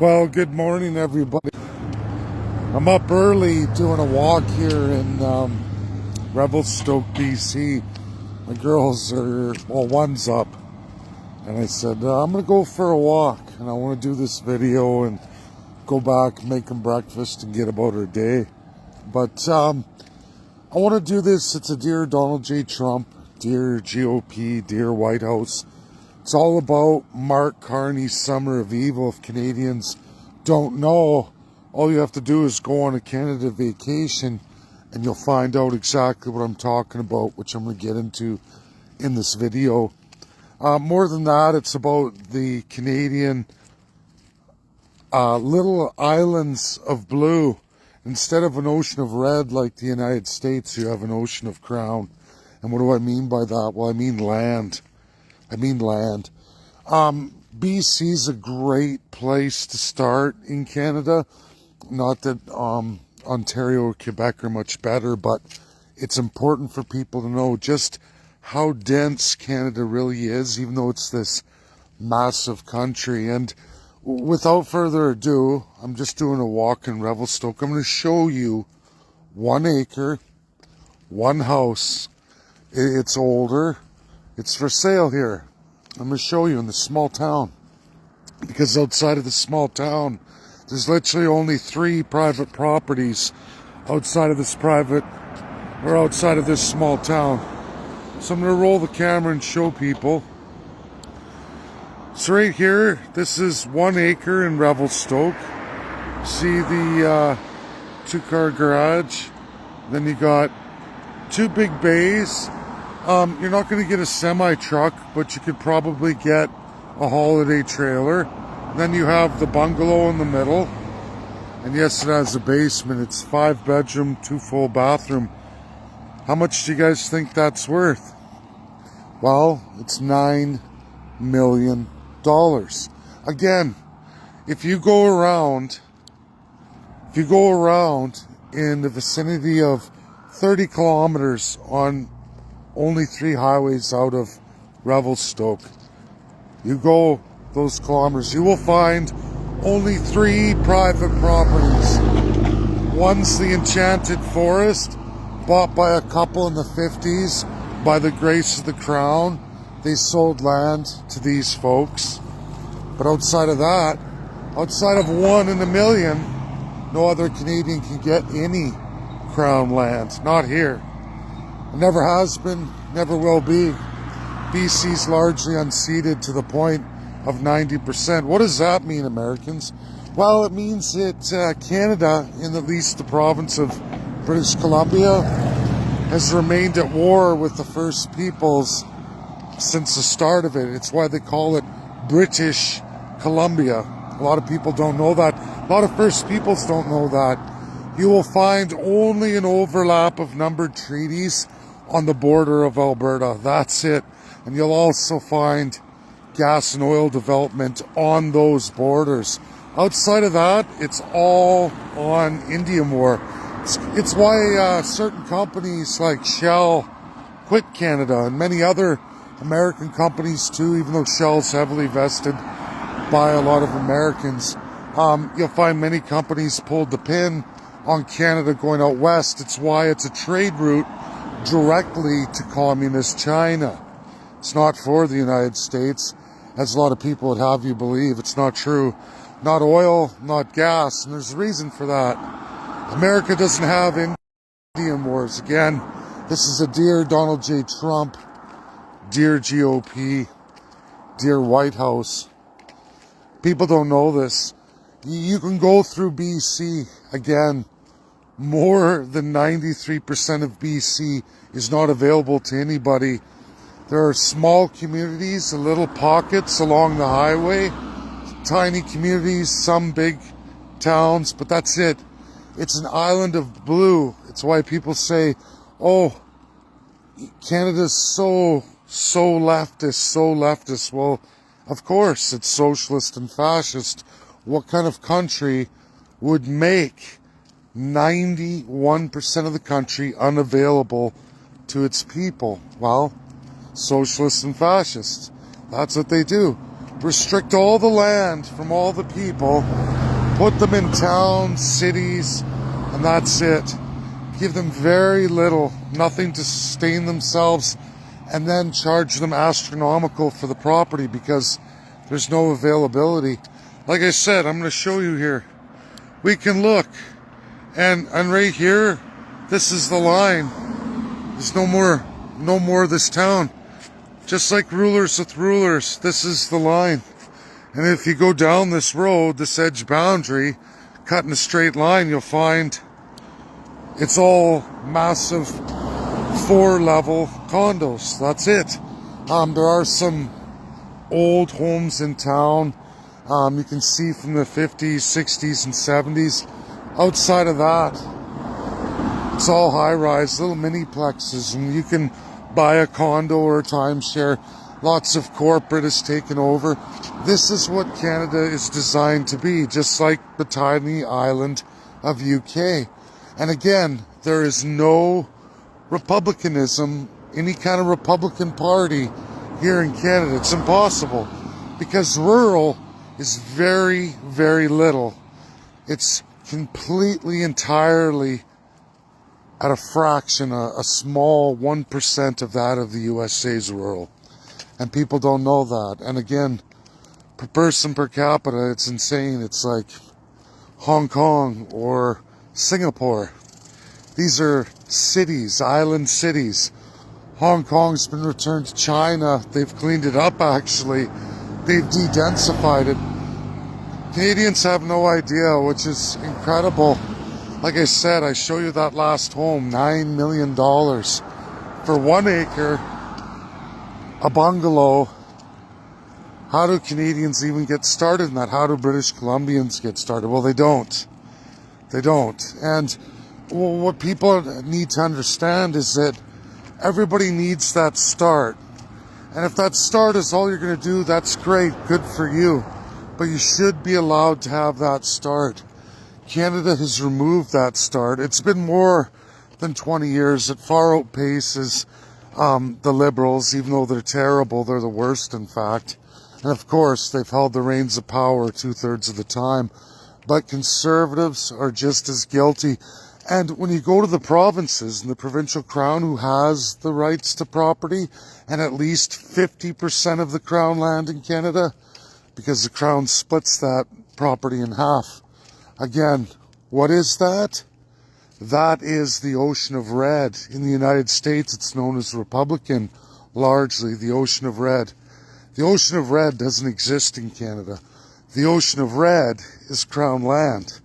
Well, good morning, everybody. I'm up early doing a walk here in Revelstoke, BC. My girls are, well, one's up. And I said, I'm going to go for a walk. And I want to do this video and go back, make them breakfast, and get about her day. But I want to do this. It's a Dear Donald J. Trump, Dear GOP, Dear White House. It's all about Mark Carney's Summer of Evil. If Canadians don't know, all you have to do is go on a Canada vacation and you'll find out exactly what I'm talking about, which I'm going to get into in this video. More than that, it's about the Canadian little islands of blue. Instead of an ocean of red like the United States, you have an ocean of crown. And what do I mean by that? Well, I mean land. BC's a great place to start in Canada. Not that Ontario or Quebec are much better, but it's important for people to know just how dense Canada really is, even though it's this massive country. And without further ado, I'm just doing a walk in Revelstoke. I'm going to show you 1 acre, one house. It's older. It's for sale here. I'm going to show you in this small town. Because outside of this small town, there's literally only 3 private properties outside of this small town. So I'm going to roll the camera and show people. So right here, this is 1 acre in Revelstoke. See the 2-car garage. Then you got 2 big bays. You're not going to get a semi-truck, but you could probably get a holiday trailer. Then you have the bungalow in the middle. And yes, it has a basement. It's 5 bedroom, 2 full bathroom. How much do you guys think that's worth? Well, it's $9 million. Again, if you go around in the vicinity of 30 kilometers on only 3 highways out of Revelstoke, you go those kilometers, you will find only 3 private properties. One's the Enchanted Forest, bought by a couple in the 50s by the grace of the Crown. They sold land to these folks. But outside of that, outside of 1 in a million, no other Canadian can get any Crown land. Not here. It never has been, never will be. BC's largely unceded to the point of 90%. What does that mean, Americans? Well, it means that Canada, in at least the province of British Columbia, has remained at war with the First Peoples since the start of it. It's why they call it British Columbia. A lot of people don't know that. A lot of First Peoples don't know that. You will find only an overlap of numbered treaties on the border of Alberta. That's it. And you'll also find gas and oil development on those borders. Outside of that, it's all on Indian war. It's why certain companies like Shell quit Canada, and many other American companies too, even though Shell's heavily vested by a lot of Americans. You'll find many companies pulled the pin on Canada going out west. It's why it's a trade route directly to communist China. It's not for the United States, as a lot of people would have you believe. It's not true. Not oil, not gas, and there's a reason for that. America doesn't have Indian wars. Again, this is a Dear Donald J. Trump, Dear GOP, Dear White House. People don't know this. You can go through BC. Again, more than 93% of BC is not available to anybody. There are small communities, little pockets along the highway, tiny communities, some big towns, but that's it. It's an island of blue. It's why people say, oh, Canada's so leftist. Well, of course, it's socialist and fascist. What kind of country would make 91% of the country unavailable to its people? Well, socialists and fascists. That's what they do. restrict all the land from all the people, put them in towns, cities, and that's it. Give them very little, nothing to sustain themselves, and then charge them astronomical for the property because there's no availability. Like I said, I'm going to show you here. We can look, and right here, this is the line. There's no more of this town. Just like rulers with rulers, this is the line. And if you go down this road, this edge boundary, cut in a straight line, you'll find it's all massive 4-level condos. That's it. There are some old homes in town. You can see from the 50s, 60s, and 70s. Outside of that, it's all high-rise, little mini-plexes, and you can buy a condo or a timeshare. Lots of corporate has taken over. This is what Canada is designed to be, just like the tiny island of UK. And again, there is no republicanism, any kind of Republican Party here in Canada. It's impossible because rural is very, very little. It's completely, entirely at a fraction, a small 1% of that of the USA's rural. And people don't know that. And again, per person per capita, it's insane. It's like Hong Kong or Singapore. These are cities, island cities. Hong Kong's been returned to China. They've cleaned it up, actually. They've de-densified it. Canadians have no idea, which is incredible. Like I said, I show you that last home, $9 million for 1 acre, a bungalow. How do Canadians even get started in that? How do British Columbians get started? Well, they don't. They don't. And what people need to understand is that everybody needs that start. And if that start is all you're going to do, that's great, good for you. But you should be allowed to have that start. Canada has removed that start. It's been more than 20 years. It far outpaces the Liberals, even though they're terrible. They're the worst, in fact. And of course, they've held the reins of power 2/3 of the time. But Conservatives are just as guilty. And when you go to the provinces and the provincial crown, who has the rights to property and at least 50% of the crown land in Canada, because the crown splits that property in half. Again, what is that? That is the Ocean of Red. In the United States, it's known as Republican, largely, the Ocean of Red. The Ocean of Red doesn't exist in Canada. The Ocean of Red is crown land.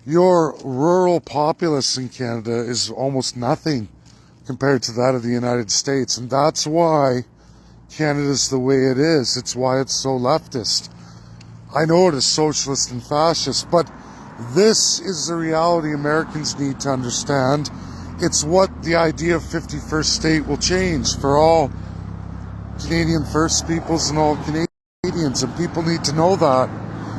Your rural populace in Canada is almost nothing compared to that of the United States. And that's why Canada's the way it is. It's why it's so leftist. I know it is socialist and fascist, but this is the reality Americans need to understand. It's what the idea of 51st state will change for all Canadian First Peoples and all Canadians, and people need to know that.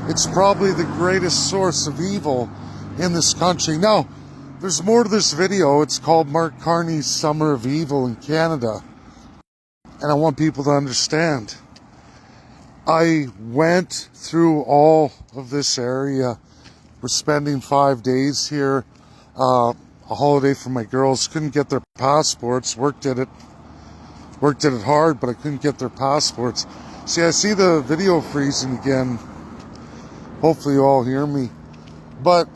It's probably the greatest source of evil in this country. Now, there's more to this video. It's called Mark Carney's Summer of Evil in Canada. And I want people to understand. I went through all of this area. We're spending 5 days here. A holiday for my girls. Couldn't get their passports. Worked at it hard, but I couldn't get their passports. See, I see the video freezing again. Hopefully you all hear me. But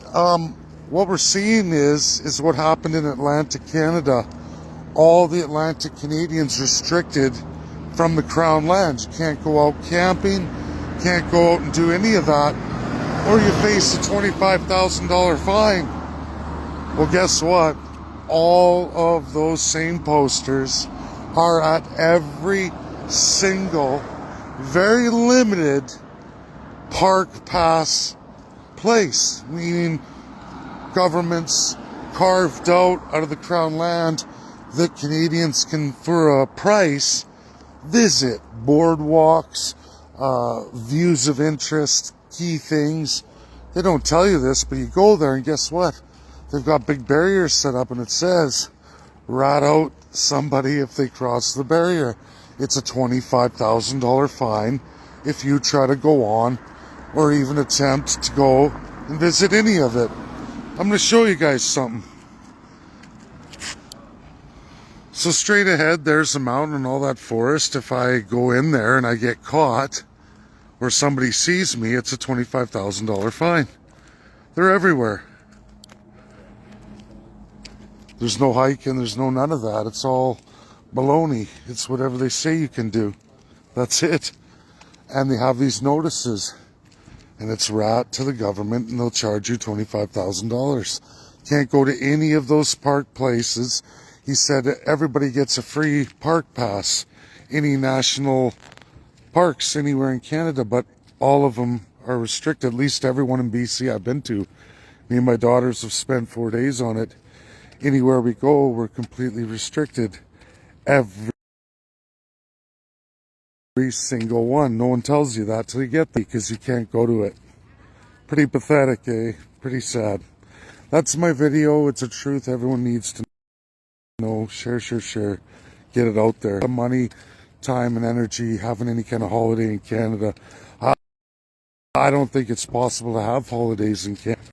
what we're seeing is what happened in Atlantic Canada. All the Atlantic Canadians restricted from the Crown lands. You can't go out camping, can't go out and do any of that, or you face a $25,000 fine. Well, guess what? All of those same posters are at every single, very limited park pass place, meaning governments carved out of the Crown land that Canadians can, for a price, visit. Boardwalks, views of interest, key things. They don't tell you this, but you go there and guess what? They've got big barriers set up and it says, rat out somebody if they cross the barrier. It's a $25,000 fine if you try to go on or even attempt to go and visit any of it. I'm going to show you guys something. So straight ahead, there's the mountain and all that forest. If I go in there and I get caught or somebody sees me, it's a $25,000 fine. They're everywhere. There's no hiking, there's no none of that. It's all baloney. It's whatever they say you can do. That's it. And they have these notices. And it's rat to the government, and they'll charge you $25,000. Can't go to any of those park places. He said everybody gets a free park pass. Any national parks anywhere in Canada, but all of them are restricted. At least everyone in BC I've been to. Me and my daughters have spent 4 days on it. Anywhere we go, we're completely restricted. Every single one. No one tells you that till you get there because you can't go to it. Pretty pathetic, eh? Pretty sad. That's my video. It's a truth everyone needs to know. Share. Get it out there. Money, time, and energy having any kind of holiday in Canada. I don't think it's possible to have holidays in Canada.